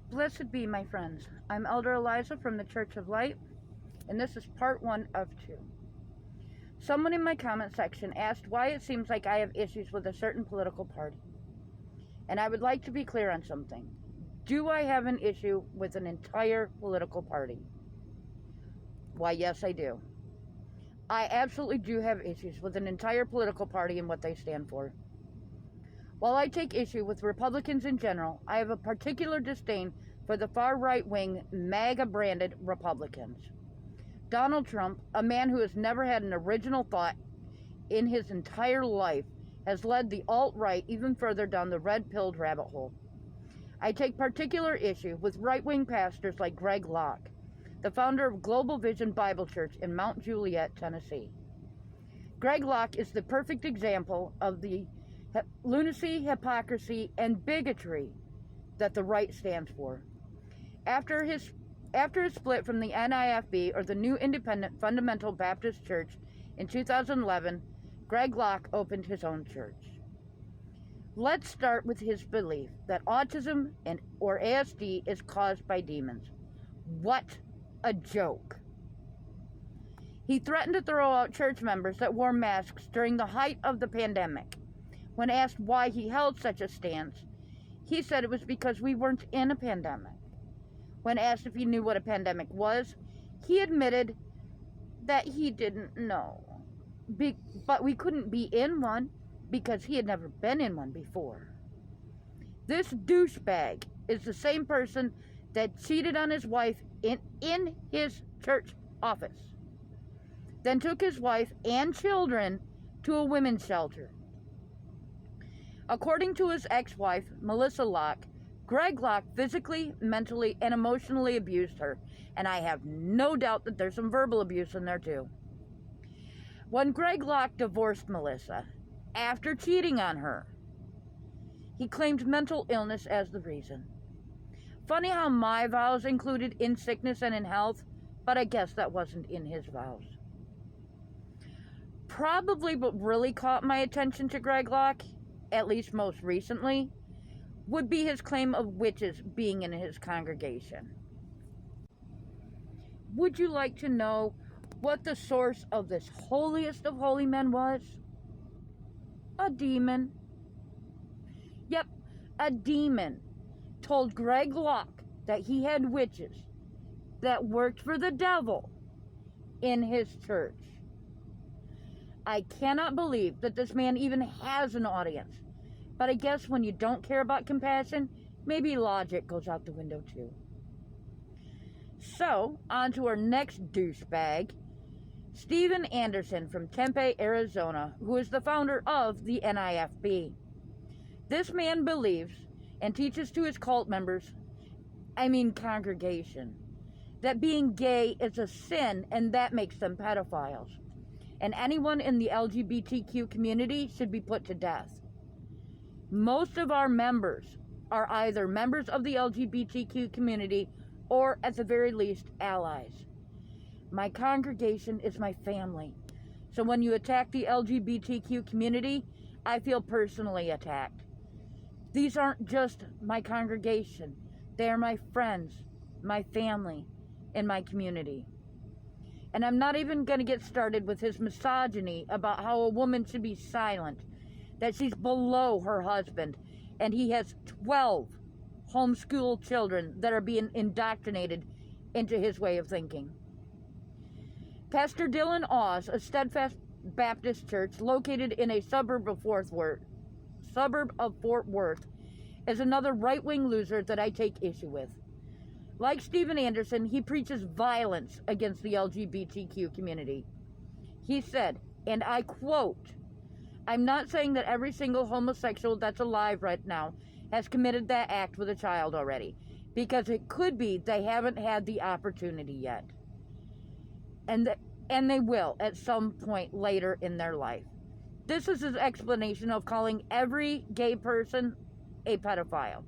Blessed be, my friends. I'm Elder Eliza from the Church of Light, and this is part 1 of 2. Someone in my comment section asked why it seems like I have issues with a certain political party. And I would like to be clear on something. Do I have an issue with an entire political party? Why, yes, I do. I absolutely do have issues with an entire political party and what they stand for. While I take issue with Republicans in general, I have a particular disdain for the far right-wing, MAGA-branded Republicans. Donald Trump, a man who has never had an original thought in his entire life, has led the alt-right even further down the red-pilled rabbit hole. I take particular issue with right-wing pastors like Greg Locke, the founder of Global Vision Bible Church in Mount Juliet, Tennessee. Greg Locke is the perfect example of the lunacy, hypocrisy, and bigotry that the right stands for. After his split from the NIFB, or the New Independent Fundamental Baptist Church, in 2011, Greg Locke opened his own church. Let's start with his belief that autism or ASD is caused by demons. What a joke. He threatened to throw out church members that wore masks during the height of the pandemic. When asked why he held such a stance, he said it was because we weren't in a pandemic. When asked if he knew what a pandemic was, he admitted that he didn't know. But we couldn't be in one because he had never been in one before. This douchebag is the same person that cheated on his wife in his church office, then took his wife and children to a women's shelter. According to his ex-wife, Melissa Locke, Greg Locke physically, mentally, and emotionally abused her, and I have no doubt that there's some verbal abuse in there too. When Greg Locke divorced Melissa, after cheating on her, he claimed mental illness as the reason. Funny how my vows included in sickness and in health, but I guess that wasn't in his vows. Probably what really caught my attention to Greg Locke, at least most recently, would be his claim of witches being in his congregation. Would you like to know what the source of this holiest of holy men was? A demon. Yep, a demon told Greg Locke that he had witches that worked for the devil in his church. I cannot believe that this man even has an audience. But I guess when you don't care about compassion, maybe logic goes out the window too. So, on to our next douchebag, Steven Anderson from Tempe, Arizona, who is the founder of the NIFB. This man believes and teaches to his cult members, congregation, that being gay is a sin and that makes them pedophiles. And anyone in the LGBTQ community should be put to death. Most of our members are either members of the LGBTQ community or, at the very least, allies. My congregation is my family. So when you attack the LGBTQ community, I feel personally attacked. These aren't just my congregation. They are my friends, my family, and my community. And I'm not even going to get started with his misogyny about how a woman should be silent, that she's below her husband, and he has 12 homeschool children that are being indoctrinated into his way of thinking. Pastor Dylan Oz, a Steadfast Baptist church located in a suburb of Fort Worth, is another right-wing loser that I take issue with. Like Steven Anderson, he preaches violence against the LGBTQ community. He said, and I quote, "I'm not saying that every single homosexual that's alive right now has committed that act with a child already, because it could be they haven't had the opportunity yet. And they will at some point later in their life." This is his explanation of calling every gay person a pedophile.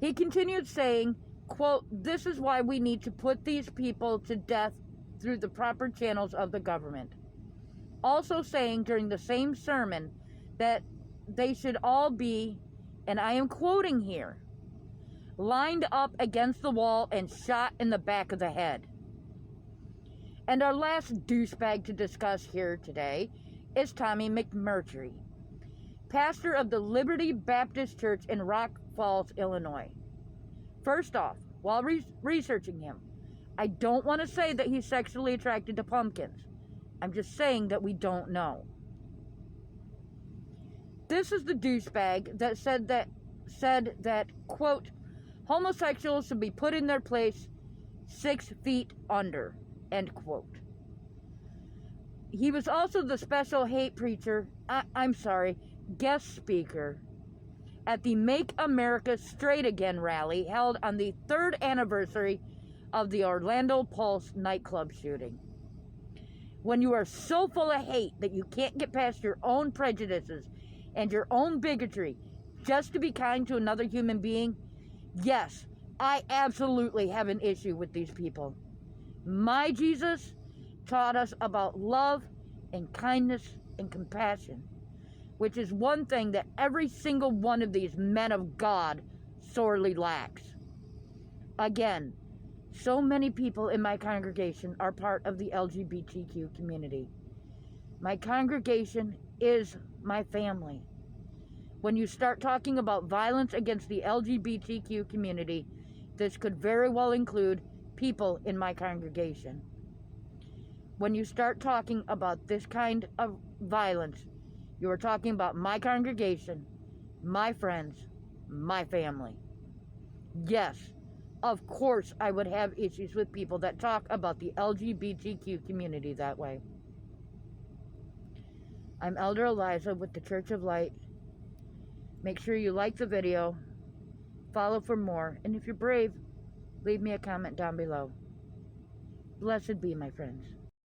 He continued saying, quote, "This is why we need to put these people to death through the proper channels of the government." Also saying during the same sermon that they should all be, and I am quoting here, lined up against the wall and shot in the back of the head. And our last douchebag to discuss here today is Tommy McMurtry, pastor of the Liberty Baptist Church in Rock Falls, Illinois. First off, while researching him, I don't want to say that he's sexually attracted to pumpkins. I'm just saying that we don't know. This is the douchebag that said that, quote, homosexuals should be put in their place 6 feet under, end quote. He was also the special hate preacher, guest speaker at the Make America Straight Again rally held on the 3rd anniversary of the Orlando Pulse nightclub shooting. When you are so full of hate that you can't get past your own prejudices and your own bigotry just to be kind to another human being, yes, I absolutely have an issue with these people. My Jesus taught us about love and kindness and compassion, which is one thing that every single one of these men of God sorely lacks. Again, so many people in my congregation are part of the LGBTQ community. My congregation is my family. When you start talking about violence against the LGBTQ community, this could very well include people in my congregation. When you start talking about this kind of violence, you are talking about my congregation, my friends, my family. Yes, of course I would have issues with people that talk about the LGBTQ community that way. I'm Elder Eliza with the Church of Light. Make sure you like the video, follow for more, and if you're brave, leave me a comment down below. Blessed be, my friends.